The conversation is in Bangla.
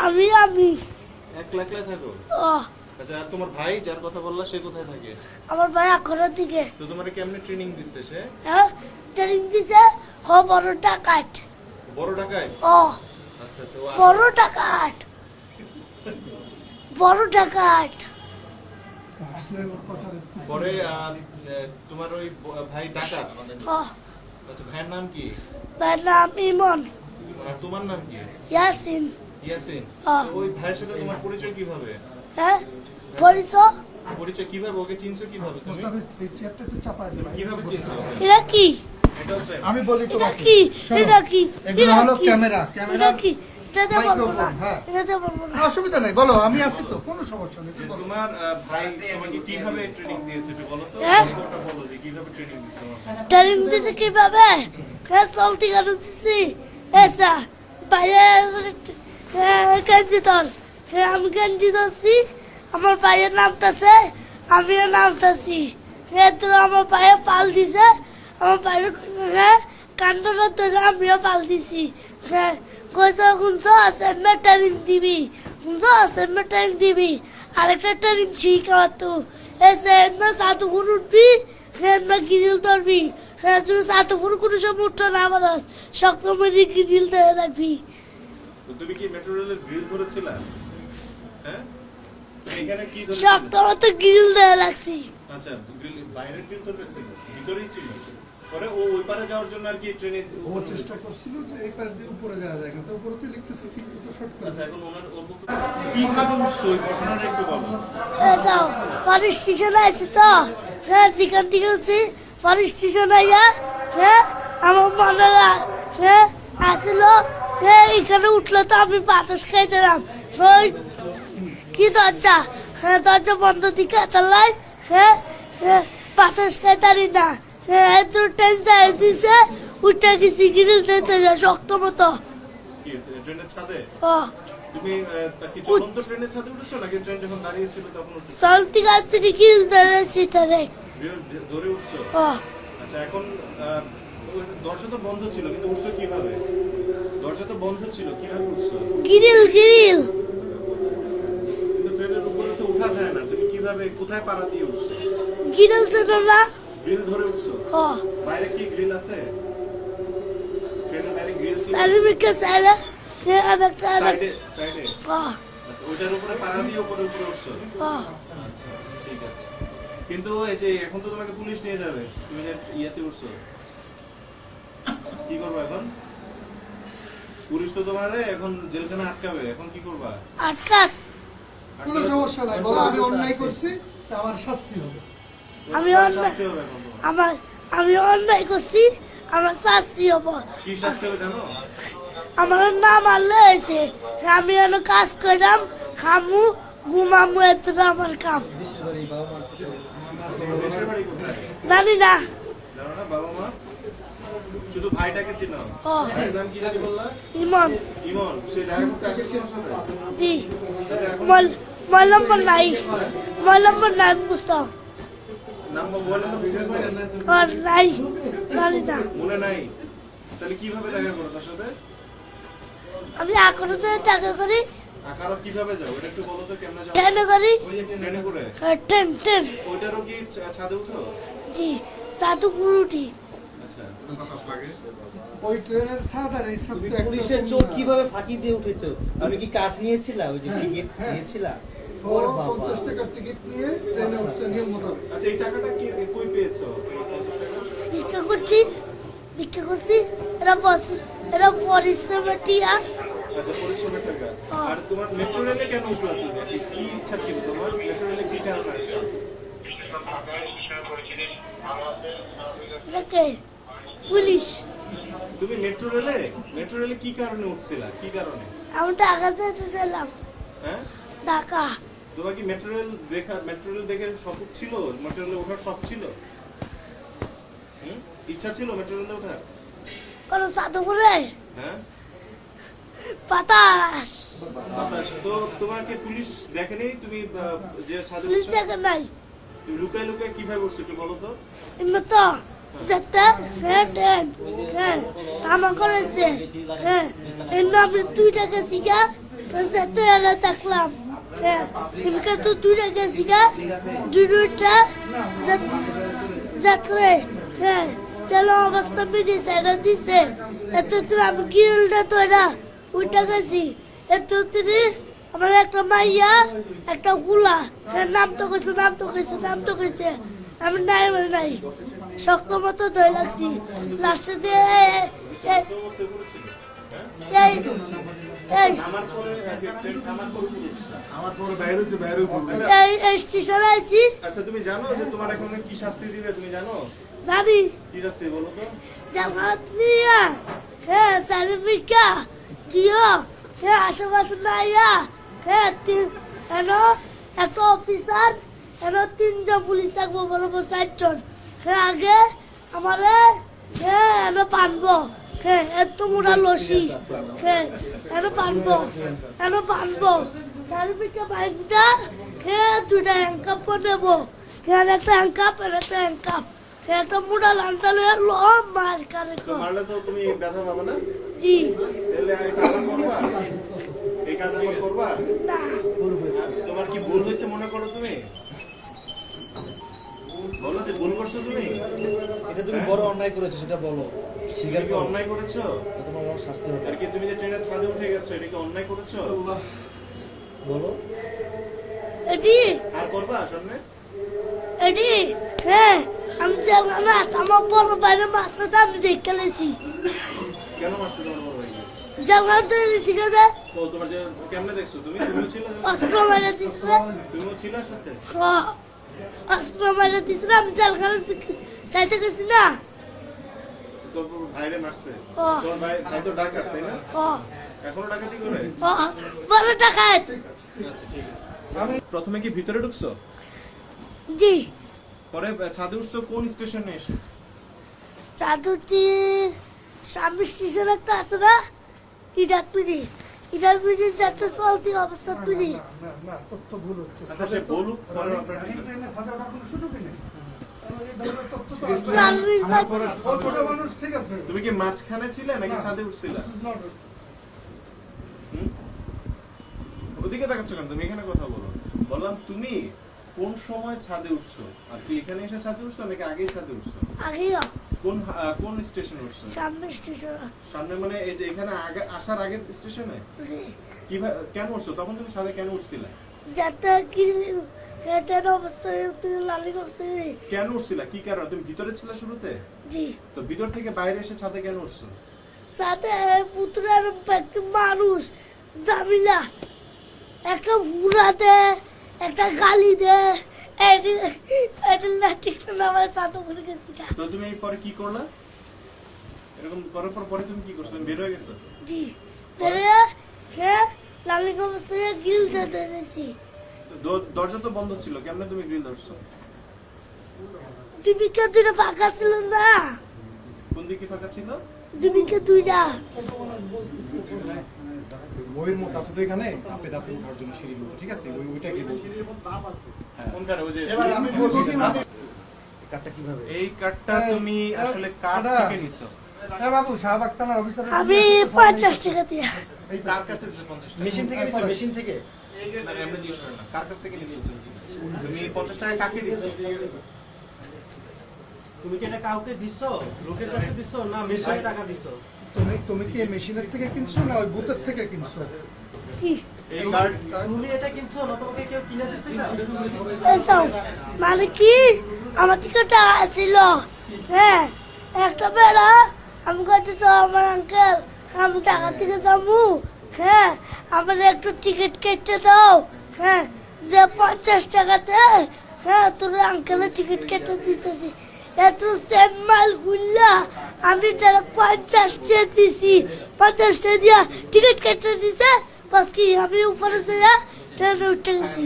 আমি একলা একলা থাকো? ও আচ্ছা, আর তোমার ভাই যার কথা বললা সে কোথায় থাকে? আমার ভাই আখড়ার দিকে। তো তোমারে কেমনে ট্রেনিং দিচ্ছে সে? হ্যাঁ ট্রেনিং দিছে বড় ডাকাত। বড় ডাকাত? ও আচ্ছা আচ্ছা, বড় ডাকাত, বড় ডাকাত। পরে তোমার ওই ভাই ডাকাত মানে? ও আচ্ছা, ভাইয়ের নাম কি? ভাইয়ের নাম ইমন। আর তোমার নাম কি? ইয়াসিন। ইয়াসিন। হ্যাঁ। তো ওই ভাইয়ের সাথে তোমার পরিচয় কিভাবে? হ্যাঁ পরিচয় পরিচয় কিভাবে? ওকে চিনছো কিভাবে তুমি? কিভাবে চিনছো? এটা কি? এটাও same? আমি বলি এটা তোমাকে, কি? শোনো, এটা কি? এগুলো হলো এটা কি? ক্যামেরা, এটা ক্যামেরা কি? এটাতে বলবো না, মাইক্রোফোন, হ্যাঁ। এটাতে বলবো না। না, অসুবিধা নেই, বলো, আমি আছি তো, কোনো সমস্যা নেই, তুমি বলো। তোমার ভাই তোমাকে কিভাবে ট্রেনিং দিয়েছে একটু বলো তো? হ্যাঁ? ওটা বলো যে কিভাবে ট্রেনিং দিয়েছে তোমাকে? ট্রেনিং দিছে কিভাবে? চলতি কারণ দিছি এসা বাইরের গেঞ্জি ধর। আমি গেঞ্জি ধরছি, আমার ভাইয়ের নামতাছে, আমিও নামতাছি। তোর আমার ভাইয়ে পাল দিছে, আমার ভাইয়ের কান্ডটা ধরে আমিও পাল দিছি। কইস শুনছ অ্যাসাইনমেন্ট ট্রেনিং দিবি, শুনছ অ্যাসাইনমেন্ট ট্রেনিং দিবি। আরেকটা ট্রেনিং শিখাও তো এসাইনমেন্ট সাধু গুরু উঠবি, না গিরিল ধরবি। হ্যাঁ তুই সাধু গুরু কোনো সময় উঠতো না, আমার শক্ত মেরে গিরিল ধরে রাখবি। তো তুমি কি মেট্রো রেলের গ্রিল ধরেছিলা? হ্যাঁ, এখানে কি ধরেছিলে? শক্ত মতো গিরিল ধরে রাখছি। আচ্ছা, গ্রিল বাইরের গ্রিল ধরে রাখছিল, ভিতরেই ছিল। পরে ও ওই পারে যাওয়ার জন্য আর কি ট্রেনে ও চেষ্টা করছিল যে এই পাশ দিয়ে উপরে যাওয়া যায় না, তো উপরে তো লিখতেছে ঠিক মতো শর্ট করে। আচ্ছা, এখন ওনার ওর বক্তব্য কিভাবে উঠছো ওই ঘটনাটা একটু বলো। যাও ফরেস্ট স্টেশনে আছে তো, হ্যাঁ যেখান থেকে হচ্ছে ফরেস্ট স্টেশন আইয়া, হ্যাঁ আমার মনে হ্যাঁ আসিল, হ্যাঁ এখানে উঠলো তো আমি বাতাস খাইতেলাম। ওই কি দরজা, হ্যাঁ দরজা বন্ধ দিকে তালাই, হ্যাঁ হ্যাঁ বাতাস খাইতারি না। হ্যাঁ তোর টেনশন দিছে, উঠে গেছি গিরিল শক্ত মতো। কি ট্রেনের ছাদে? ও তুমি কি চলন্ত ট্রেনের ছাদে উঠেছো নাকি ট্রেন যখন দাঁড়িয়ে ছিল তখন উঠেছো? চলতি গাড়ি গিরিল ধরেছি তারে। ধরে উঠছো? ও আচ্ছা, এখন ওই দরজা তো বন্ধ ছিল, কিন্তু উঠছো কিভাবে? দরজা তো বন্ধ ছিল, কিভাবে উঠছো? গিরিল গিরিল কিন্তু ট্রেনের উপরে তো উঠা যায় না, তুমি কিভাবে কোথায় পাড়া দিয়ে উঠছো? গিরিল ছিল না। গ্রিল ধরে উঠছো? ও বাইরে কি গ্রিল আছে? ট্রেনের বাইরে গ্রিল ছিল? সার্টিফিকেট সাইরা আরেকটা সাইডে সাইডে। ও আচ্ছা, ওইটার উপরে পাড়া দিয়ে উপরে উপরে উঠছো? ও আচ্ছা আচ্ছা, ঠিক আছে। কিন্তু এই যে এখন তো তোমাকে পুলিশ নিয়ে যাবে, তুমি যে ইয়াতে উঠছো, কি করবা এখন? পুলিশ তো তোমারে এখন জেলখানে আটকাবে, এখন কি করবা? আটকাত। কোনো সমস্যা নাই, বলো আমি অন্যায় করছি, তা আমার শাস্তি হবে। আমি অন্যায়, শাস্তি হবে এখন তোমার। আমি অন্যায় করছি, আমার শাস্তি হবো। কি শাস্তি হবে জানো? আমার নাম আল্লাহ হয়েছে, আমি যেন কাজ করলাম, খামু ঘুমামু, এতটা আমার কাম। তোমার দেশের বাড়ি কোথায় জানি না। জানো না? বাবা মা? শুধু ভাইটাকে চিনো? ও ভাইয়ের নাম কি জানি বললা? ইমন। ইমন। সে দেখা করতে আসে তোমার সাথে? জি আচ্ছা, এখন মোবাইল নম্বর নাই, মোবাইল নম্বর নাই বুঝতাম। নাম বা মোবাইল নাম্বার দিতেছ না? আর নাই, জানি না। মনে নাই? তাহলে কিভাবে দেখা করো তার সাথে? আমি আঁকড়ে টাকা করি, আকারও কিভাবে যাও এটা একটু বলো তো, কেমনে যাও? ট্রেনে করি, ট্রেনে করে? Train train. ওইটারও কি ছাদে উঠো? জি সাধু গুরুটি। আচ্ছা, ওই ট্রেনের ছাদ আর এই ছাদ তো একটা পুলিশের রকম চোখ না। কিভাবে ফাঁকি দিয়ে উঠেছো? তুমি কি কাঠ নিয়েছিলা, ওই যে টিকিট হ্যাঁ। নিয়েছিলা? ও ওর বাবা, 50 টাকার টিকিট নিয়ে ট্রেনে উঠছে নিয়ম মোতাবেক। আচ্ছা, এই টাকাটা কি কই পেয়েছো? তোমার 50 টাকা? ভিক্ষা করছি, ভিক্ষা করছি, এরা বসে, এরা পরিশ্রমের টিয়া। আচ্ছা, পরিশ্রমের টাকা। হ্যাঁ। আর তোমার মেট্রো রেলে কেন উঠলা তুমি? কি ইচ্ছা ছিল তোমার? মেট্রো রেলে কি কারণে আসছো? এটাকে পুলিশ। তুমি মেট্রো রেলে কি কারণে উঠছিলা? কি কারণে? আমি টাকা চাইতেছিলাম, হ্যাঁ, টাকা। তোমার কি মেট্রো রেল দেখে শখ ছিল? মেট্রো রেলে ওঠার শখ ছিল? ইচ্ছা ছিল মেট্রো রেলে ওঠার? কোন সাধু করে হ্যাঁ, বাতাস, বাতাস। তো তোমাকে পুলিশ দেখেনি? তুমি যে সাজে পুলিশ দেখে নাই। তুমি লুকায় লুকায় কিভাবে উঠছো একটু বলো তো? এমনি তো যেতে, হ্যাঁ ট্রেন, হ্যাঁ কামা করেছে, হ্যাঁ এমনি আপনি 2 টাকা শিখা, তো যাতে এরা দেখলাম হ্যাঁ এমকে তো দূরে গেছি গা দুইটা যাত্রে হ্যাঁ তেল অবস্থা বেরিয়েছে এটা দিছে এত আমি গিলটা তো এরা উঠে গেছি এত তিনি আমার একটা মাইয়া একটা গুলা নাম তো কইছে আমি নাই শক্ত মতো ধরে লাগছি লাস্টে দিয়ে এই আমার পরে বাইরে হচ্ছে বাইরে এই স্টেশনে আইছি আচ্ছা তুমি জানো যে তোমার এখন কি শাস্তি দিবে তুমি জানো জানি কি শাস্তি বলো তো জামাত নিয়া হ্যাঁ সার্টিফিকা দিও হ্যাঁ আশেপাশে নাইয়া হ্যাঁ এনো একটা অফিসার এনো 3 জন পুলিশ থাকবো বলবো 4 জন হ্যাঁ আগে আমারে হ্যাঁ এনো পানবো হ্যাঁ এত মোটা লসি হ্যাঁ এনো পানবো সার্টিফিকা বাইকটা হ্যাঁ 2টা হ্যান্ডকাপ নেবো হ্যাঁ একটা হ্যান্ডকাপ হ্যাঁ একটা মোটা লান্টালে লো মার কারে তো মারলে তো তুমি ব্যথা পাবে না জি তাহলে এটা আবার করবা এই কাজ আবার করবা না তোমার কি ভুল হয়েছে মনে করো তুমি বলো যে ভুল করছো তুমি এটা তুমি বড় অন্যায় করেছো সেটা বলো স্বীকার তুমি কি করো অন্যায় করেছো তোমার বড় শাস্তি হবে আর কি তুমি যে ট্রেনের ছাদে উঠে গেছো এটা কি অন্যায় করেছো বলো এটি আর করবা সামনে এটি হ্যাঁ আমি জানলাম না আমার বড় বাইরে মাছটা আমি দেখে লেছি কেন মারছো তোমার বড় ভাইকে জানলাম তো লেছি কেন তো তোমার যে কেমনে দেখছো তুমিও ছিলে অস্ত্র মেরে দিছিল তুমিও ছিলে সাথে অস্ত্র মেরে দিছিল আমি জালখানা সাইতে গেছি না তোর ভাইরে মারছে ও। তোর ভাই তো ডাকাত তাই না ও এখনো ডাকাতি করে ও বড় টাকায় আচ্ছা ঠিক আছে প্রথমে কি ভিতরে ঢুকছো জি পরে ছাদে উঠছো কোন স্টেশনে এসে চাদুচি সামনে স্টেশন একটা আছে না ইডার পিড়ি যাতে চলতি অবস্থা পিড়ি না তথ্য ভুল হচ্ছে আচ্ছা সে বলুক পরে আপনার রানিং ট্রেনে সাদা ওঠার কোনো সুযোগই নেই এই ধরনের তথ্য তো রানিং ও ছোট মানুষ ঠিক আছে তুমি কি মাঝখানে ছিলে নাকি না। ছাদে উঠছিলা This is not a- হুম? ওদিকে দেখাচ্ছ কেন তুমি এখানে কথা বলো বললাম তুমি কোন সময় ছাদে উঠছো আর কি এখানে এসে ছাদে উঠছো নাকি আগেই ছাদে উঠছো আগেও কোন স্টেশনে উঠছো সামনে স্টেশন সামনে মানে এই যে এখানে আগে আসার আগের স্টেশনে কিভাবে কেন উঠছো তখন তুমি ছাদে কেন উঠছিলা যাতে কি হেটের অবস্থা লালিক অবস্থা কেন উঠছিলা কি কারণ তুমি ভিতরে ছিলে শুরুতে জি তো ভিতর থেকে বাইরে এসে ছাদে কেন উঠছো সাথে পুত্রের একটা মানুষ জামিলা একটা হুড়া দে একটা গালি দে এটা না ঠিক না আমার সাথে ঘুরে গেছি না তো তুমি এই পরে কি করলা এরকম করার পরে তুমি কি করছো তুমি বের হয়ে গেছো জি বেরে সে লালিক অবস্থায় গিলটা ধরেছি দরজা তো বন্ধ ছিল কেমনে তুমি গ্রিল ধরছো ডিমিকা দুইটা ফাঁকা ছিল না কোন দিকে ফাঁকা ছিল ডিমিকা দুইটা বইয়ের মতো আছে তো এখানে আপে দাপে ওঠার জন্য সিঁড়ির মতো ঠিক আছে ওইটাকে বলতেছি কোনখানে ওই যে এবার আমি বলবো কি না? কার্ডটা কিভাবে এই কার্ডটা তুমি আসলে কার দাদা। থেকে নিছো হ্যাঁ বাবু শাহবাগ থানার অফিসার আমি 50 টাকা দিয়া এই কার কাছে যে 50 টাকা মেশিন থেকে নিছো মেশিন থেকে না আমরা জিজ্ঞেস করেন না কার কাছ থেকে নিছো তুমি 50 টাকা কাকে দিছো তুমি কি এটা কাউকে দিছো লোকের কাছে দিছো না মেশিনে টাকা দিছো তুমি কি এই মেশিনের থেকে কিনছো না ওই বুথের থেকে কিনছো কি এই কার্ড তুমি এটা কিনছো না তোমাকে কেউ কিনে দিছে এটা এসব মানে কি আমার থেকে টাকা ছিল হ্যাঁ একটা বেড়া আমি কইতেছ আমার আঙ্কেল আমি টাকা থেকে যাবো হ্যাঁ আমার একটু টিকিট কেটে দাও হ্যাঁ যে 50 টাকাতে হ্যাঁ তোর আঙ্কেলের টিকিট কেটে দিতেছি এত সেম মাল গুল্লা আমি তারা 50 টাকা দিছি 50 টাকা দিয়া টিকিট কেটে দিছে বাস কি আমি উপরে যা ট্রেনে উঠে গেছি